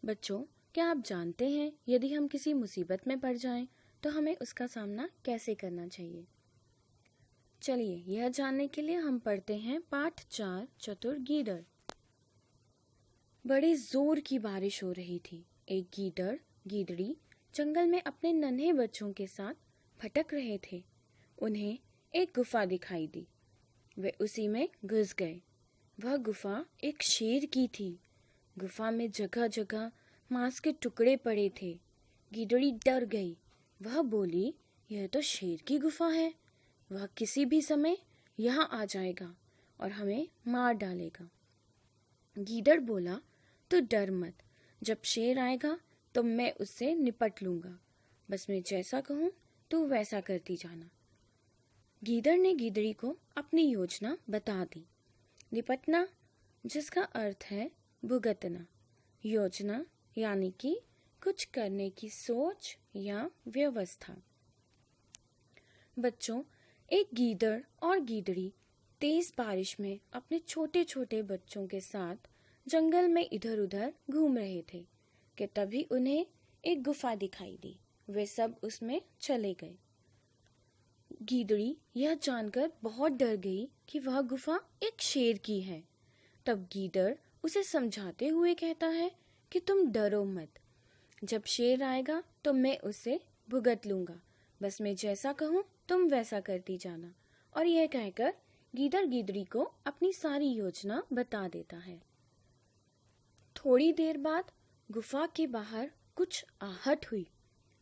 बच्चों, क्या आप जानते हैं यदि हम किसी मुसीबत में पड़ जाएं तो हमें उसका सामना कैसे करना चाहिए? चलिए यह जानने के लिए हम पढ़ते हैं पाठ 4 चतुर गीदड़। बड़ी जोर की बारिश हो रही थी। एक गीदड़ गीदड़ी जंगल में अपने नन्हे बच्चों के साथ भटक रहे थे। उन्हें एक गुफा दिखाई दी। वे उसी में घुस गए। वह गुफा एक शेर की थी। गुफा में जगह जगह मांस के टुकड़े पड़े थे। गीदड़ी डर गई। वह बोली, यह तो शेर की गुफा है। वह किसी भी समय यहाँ आ जाएगा और हमें मार डालेगा। गीदड़ बोला, तू डर मत। जब शेर आएगा तो मैं उससे निपट लूंगा। बस मैं जैसा कहूँ तू वैसा करती जाना। गीदड़ ने गीदड़ी को अपनी योजना बता दी। निपटना, जिसका अर्थ है भुगतना। योजना यानी कि कुछ करने की सोच या व्यवस्था। बच्चों, एक गीदड़ और गीदड़ी तेज बारिश में अपने छोटे छोटे बच्चों के साथ जंगल में इधर उधर घूम रहे थे कि तभी उन्हें एक गुफा दिखाई दी। वे सब उसमें चले गए। गीदड़ी यह जानकर बहुत डर गई कि वह गुफा एक शेर की है। तब गीदड़ उसे समझाते हुए कहता है कि तुम डरो मत। जब शेर आएगा तो मैं उसे भुगत लूंगा। बस मैं जैसा कहूँ तुम वैसा करती जाना। और यह कहकर गीदड़ गीदड़ी को अपनी सारी योजना बता देता है। थोड़ी देर बाद गुफा के बाहर कुछ आहट हुई।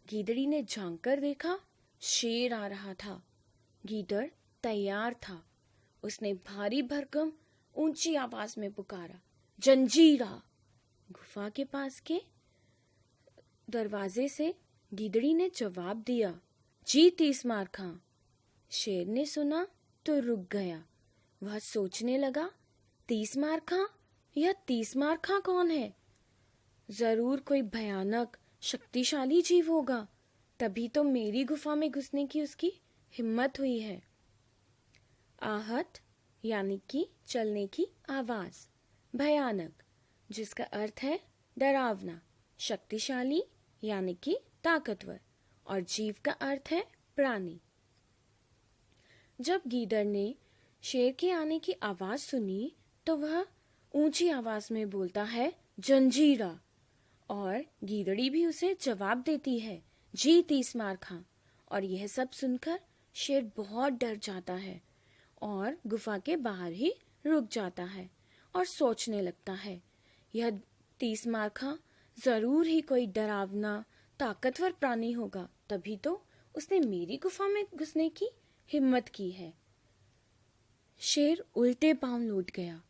गीदड़ी ने झांक कर देखा, शेर आ रहा था। गीदड़ तैयार था। उसने भारी भरकम ऊंची आवाज में पुकारा, जंजीरा। गुफा के पास के दरवाजे से गीदड़ी ने जवाब दिया, जी 30 मार खां। शेर ने सुना तो रुक गया। वह सोचने लगा, 30 मार खां? यह 30 मार खां कौन है? जरूर कोई भयानक शक्तिशाली जीव होगा, तभी तो मेरी गुफा में घुसने की उसकी हिम्मत हुई है। आहट यानी कि चलने की आवाज। भयानक, जिसका अर्थ है डरावना। शक्तिशाली यानी कि ताकतवर। और जीव का अर्थ है प्राणी। जब गीदड़ ने शेर के आने की आवाज सुनी तो वह ऊंची आवाज में बोलता है, जंजीरा। और गीदड़ी भी उसे जवाब देती है, जी 30 मार खां। और यह सब सुनकर शेर बहुत डर जाता है और गुफा के बाहर ही रुक जाता है और सोचने लगता है, यह 30 मार खां जरूर ही कोई डरावना ताकतवर प्राणी होगा, तभी तो उसने मेरी गुफा में घुसने की हिम्मत की है। शेर उल्टे पांव लौट गया।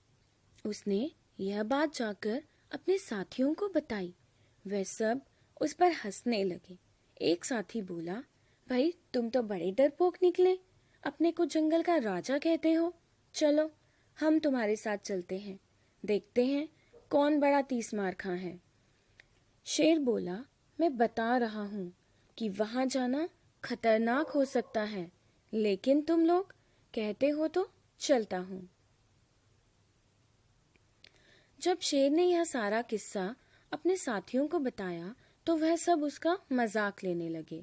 उसने यह बात जाकर अपने साथियों को बताई। वे सब उस पर हंसने लगे। एक साथी बोला, भाई तुम तो बड़े डरपोक निकले। अपने को जंगल का राजा कहते हो। चलो हम तुम्हारे साथ चलते हैं, देखते हैं कौन बड़ा 30 मार खां है। शेर बोला, मैं बता रहा हूँ कि वहां जाना खतरनाक हो सकता है, लेकिन तुम लोग कहते हो तो चलता हूँ। जब शेर ने यह सारा किस्सा अपने साथियों को बताया तो वह सब उसका मजाक लेने लगे।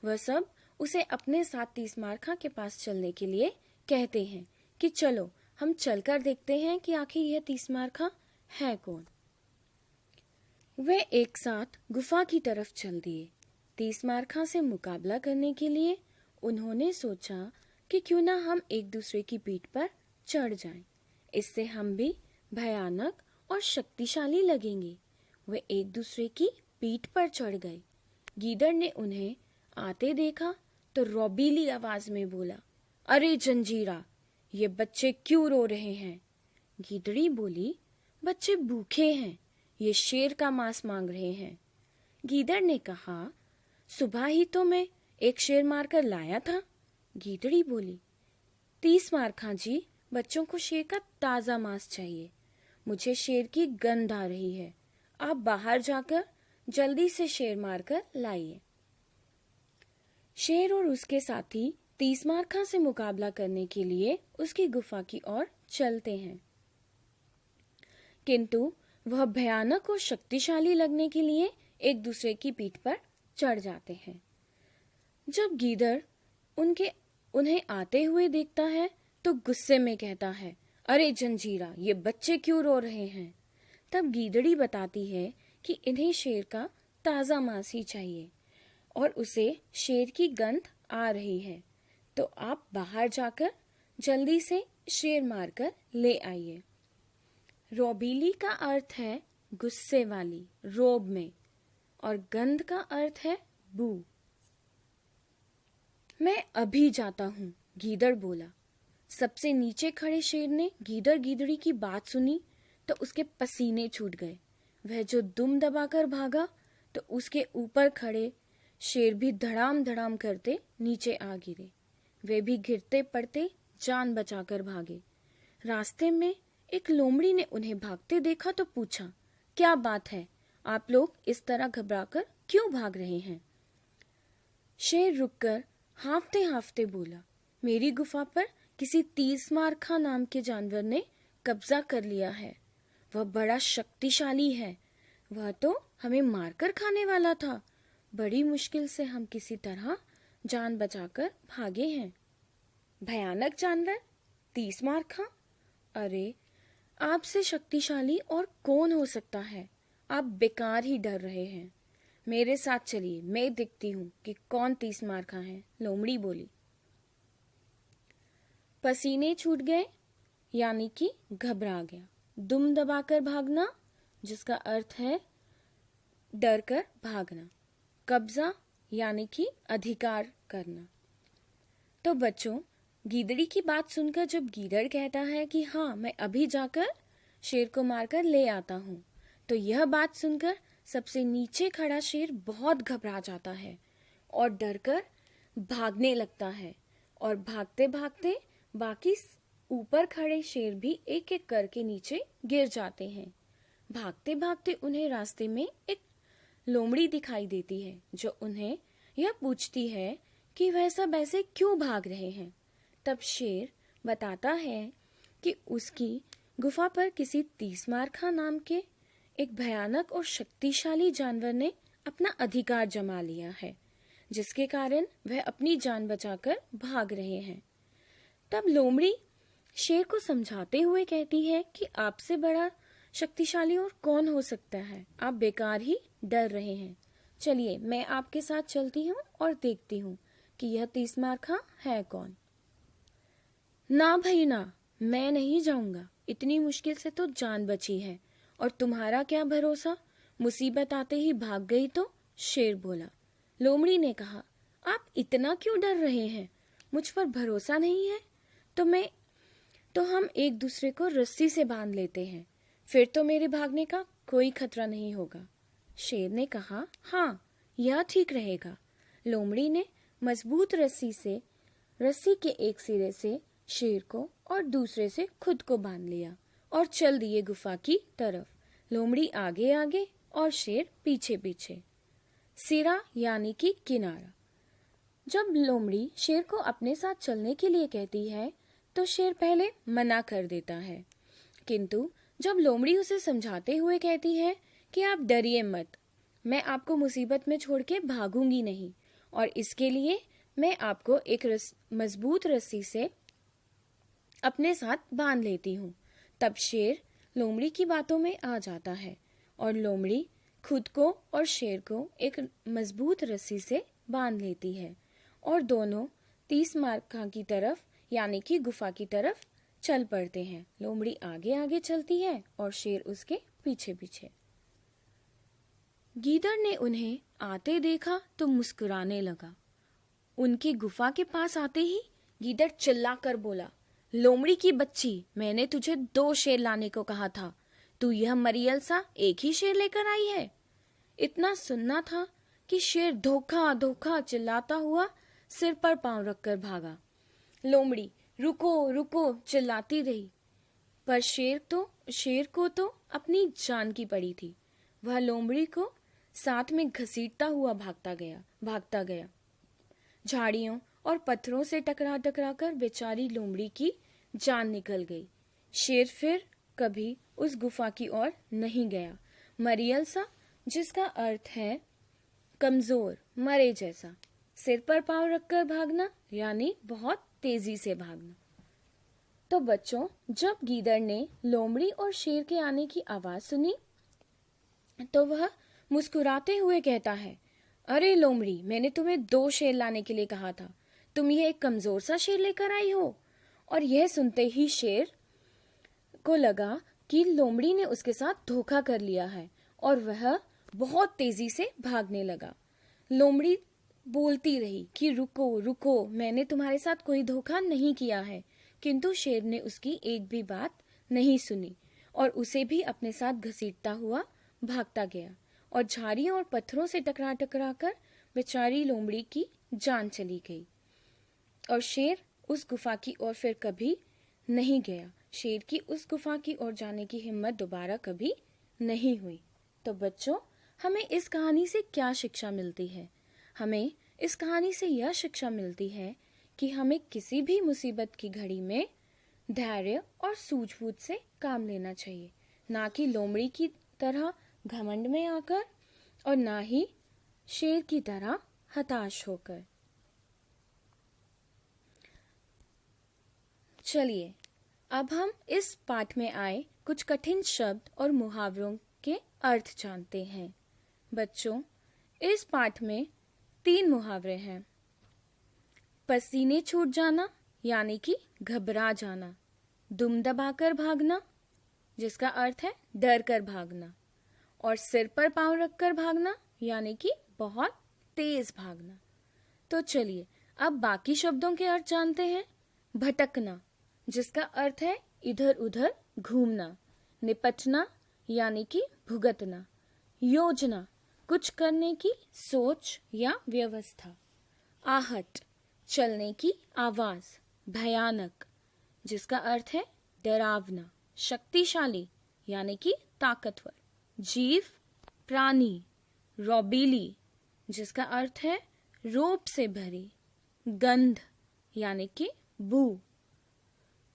वह सब उसे अपने साथ 30 मार खां के पास चलने के लिए कहते हैं कि चलो हम चलकर देखते हैं कि आखिर यह 30 मार खां है कौन। वे एक साथ गुफा की तरफ चल दिए। 30 मार खां से मुकाबला करने के लिए उन्होंने सोचा कि क्यों ना हम एक दूसरे की पीठ पर चढ़ जाएं। इससे हम भी भयानक और शक्तिशाली लगेंगे। वे एक दूसरे की पीठ पर चढ़ गए। गीदड़ ने उन्हें आते देखा तो रौबीली आवाज में बोला, अरे जंजीरा, ये बच्चे क्यों रो रहे हैं? गीदड़ी बोली, बच्चे भूखे हैं, ये शेर का मांस मांग रहे हैं। गीदड़ ने कहा, सुबह ही तो मैं एक शेर मारकर लाया था। गीदड़ी बोली, 30 मार खां जी, बच्चों को शेर का ताजा मांस चाहिए। मुझे शेर की गंध आ रही है। आप बाहर जाकर जल्दी से शेर मारकर लाइए। शेर और उसके साथी 30 मार खां से मुकाबला करने के लिए उसकी गुफा की ओर चलते हैं, किंतु वह भयानक और शक्तिशाली लगने के लिए एक दूसरे की पीठ पर चढ़ जाते हैं। जब गीदड़ उन्हें आते हुए देखता है तो गुस्से में कहता है, अरे जंजीरा, ये बच्चे क्यों रो रहे हैं? तब गीदड़ी बताती है कि इन्हें शेर का ताज़ा मांस ही चाहिए और उसे शेर की गंध आ रही है, तो आप बाहर जाकर जल्दी से शेर मारकर ले आइए। रोबीली का अर्थ है गुस्से वाली, रोब में, और गंध का अर्थ है बू। मैं अभी जाता हूँ, गीदड़ बोला। सबसे नीचे खड़े शेर ने गीदड़ गीदड़ी की बात सुनी तो उसके पसीने छूट गए। वह जो दुम दबाकर भागा तो उसके ऊपर खड़े शेर भी धड़ाम धड़ाम करते नीचे आ गिरे। वे भी गिरते पड़ते जान बचाकर भागे। रास्ते में एक लोमड़ी ने उन्हें भागते देखा तो पूछा, क्या बात है, आप लोग इस तरह घबराकर क्यों भाग रहे हैं? शेर रुककर हांफते हांफते बोला, मेरी गुफा पर किसी तीसमारखा नाम के जानवर ने कब्जा कर लिया है। वह बड़ा शक्तिशाली है। वह तो हमें मारकर खाने वाला था। बड़ी मुश्किल से हम किसी तरह जान बचाकर भागे हैं। भयानक जानवर? तीसमारखा? अरे, आपसे शक्तिशाली और कौन हो सकता है? आप बेकार ही डर रहे हैं। मेरे साथ चलिए, मैं देखती हूँ कि कौन तीसमारखा है, लोमड़ी बोली। पसीने छूट गए यानी कि घबरा गया। दुम दबाकर भागना जिसका अर्थ है डर कर भागना। कब्जा यानी कि अधिकार करना। तो बच्चों, गीदड़ी की बात सुनकर जब गीदड़ कहता है कि हाँ, मैं अभी जाकर शेर को मारकर ले आता हूँ, तो यह बात सुनकर सबसे नीचे खड़ा शेर बहुत घबरा जाता है और डरकर भागने लगता है। और भागते भागते बाकी ऊपर खड़े शेर भी एक एक करके नीचे गिर जाते हैं। भागते भागते उन्हें रास्ते में एक लोमड़ी दिखाई देती है जो उन्हें यह पूछती है कि वह सब ऐसे क्यों भाग रहे हैं। तब शेर बताता है कि उसकी गुफा पर किसी तीसमारखा नाम के एक भयानक और शक्तिशाली जानवर ने अपना अधिकार जमा लिया है, जिसके कारण वह अपनी जान बचाकर भाग रहे हैं। तब लोमड़ी शेर को समझाते हुए कहती है कि आपसे बड़ा शक्तिशाली और कौन हो सकता है, आप बेकार ही डर रहे हैं। चलिए, मैं आपके साथ चलती हूँ और देखती हूँ कि यह तीसमारखा है कौन। ना भाई ना, मैं नहीं जाऊंगा। इतनी मुश्किल से तो जान बची है और तुम्हारा क्या भरोसा, मुसीबत आते ही भाग गई तो? शेर बोला। लोमड़ी ने कहा, आप इतना क्यों डर रहे हैं? मुझ पर भरोसा नहीं है तो हम एक दूसरे को रस्सी से बांध लेते हैं, फिर तो मेरे भागने का कोई खतरा नहीं होगा। शेर ने कहा, हाँ, यह ठीक रहेगा। लोमड़ी ने मजबूत रस्सी के एक सिरे से शेर को और दूसरे से खुद को बांध लिया और चल दिए गुफा की तरफ। लोमड़ी आगे आगे और शेर पीछे पीछे। सिरा यानी कि किनारा। जब लोमड़ी शेर को अपने साथ चलने के लिए कहती है तो शेर पहले मना कर देता है, किंतु जब लोमड़ी उसे समझाते हुए कहती है कि आप डरिए मत, मैं आपको मुसीबत में छोड़ के भागूंगी नहीं और इसके लिए मैं आपको एक मजबूत रस्सी से अपने साथ बांध लेती हूँ, तब शेर लोमड़ी की बातों में आ जाता है और लोमड़ी खुद को और शेर को एक मजबूत रस्सी से बांध लेती है और दोनों तीसमारखा की तरफ यानी कि गुफा की तरफ चल पड़ते हैं। लोमड़ी आगे आगे चलती है और शेर उसके पीछे पीछे। गीदड़ ने उन्हें आते देखा तो मुस्कुराने लगा। उनकी गुफा के पास आते ही गीदड़ चिल्लाकर बोला, लोमड़ी की बच्ची, मैंने तुझे 2 शेर लाने को कहा था, तू यह मरियल सा एक ही शेर लेकर आई है। इतना सुनना था कि शेर धोखा धोखा चिल्लाता हुआ सिर पर पांव रखकर भागा। लोमड़ी रुको रुको चिल्लाती रही, पर शेर को तो अपनी जान की पड़ी थी। वह लोमड़ी को साथ में घसीटता हुआ भागता गया। झाड़ियों और पत्थरों से टकरा कर बेचारी लोमड़ी की जान निकल गई। शेर फिर कभी उस गुफा की ओर नहीं गया। मरियल सा, जिसका अर्थ है कमजोर, मरे जैसा। सिर पर पांव रखकर भागना यानी बहुत तेजी से भागना। तो बच्चों, जब गीदड़ ने लोमड़ी और शेर के आने की आवाज सुनी तो वह मुस्कुराते हुए कहता है, अरे लोमड़ी, मैंने तुम्हें 2 शेर लाने के लिए कहा था, तुम यह एक कमजोर सा शेर लेकर आई हो। और यह सुनते ही शेर को लगा कि लोमड़ी ने उसके साथ धोखा कर लिया है और वह बहुत तेजी से भागने लगा। लोमड़ी बोलती रही कि रुको रुको, मैंने तुम्हारे साथ कोई धोखा नहीं किया है, किंतु शेर ने उसकी एक भी बात नहीं सुनी और उसे भी अपने साथ घसीटता हुआ भागता गया और झाड़ियों और पत्थरों से टकरा टकरा कर बेचारी लोमड़ी की जान चली गई। और शेर उस गुफा की ओर फिर कभी नहीं गया। शेर की उस गुफा की ओर जाने की हिम्मत दोबारा कभी नहीं हुई। तो बच्चों, हमें इस कहानी से क्या शिक्षा मिलती है? हमें इस कहानी से यह शिक्षा मिलती है कि हमें किसी भी मुसीबत की घड़ी में धैर्य और सूझबूझ से काम लेना चाहिए, ना कि लोमड़ी की तरह घमंड में आकर और ना ही शेर की तरह हताश होकर। चलिए, अब हम इस पाठ में आए कुछ कठिन शब्द और मुहावरों के अर्थ जानते हैं। बच्चों, इस पाठ में 3 मुहावरे हैं। पसीने छूट जाना यानी कि घबरा जाना, दुम दबाकर भागना जिसका अर्थ है डर कर भागना, और सिर पर पांव रखकर भागना यानी कि बहुत तेज भागना। तो चलिए अब बाकी शब्दों के अर्थ जानते हैं। भटकना जिसका अर्थ है इधर उधर घूमना, निपटना यानी कि भुगतना, योजना कुछ करने की सोच या व्यवस्था, आहट चलने की आवाज, भयानक जिसका अर्थ है डरावना, शक्तिशाली यानी कि ताकतवर, जीव प्राणी, रौबीली जिसका अर्थ है रोप से भरी, गंध यानी कि बू,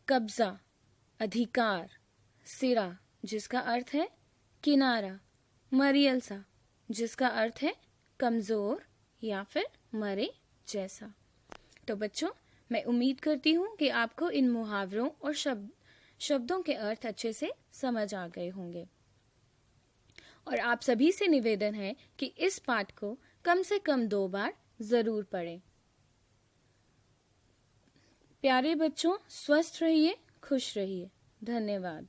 कब्जा अधिकार, सिरा जिसका अर्थ है किनारा, मरियल सा जिसका अर्थ है कमजोर या फिर मरे जैसा। तो बच्चों, मैं उम्मीद करती हूँ कि आपको इन मुहावरों और शब्दों के अर्थ अच्छे से समझ आ गए होंगे। और आप सभी से निवेदन है कि इस पाठ को कम से कम 2 बार जरूर पढ़ें। प्यारे बच्चों, स्वस्थ रहिए, खुश रहिए। धन्यवाद।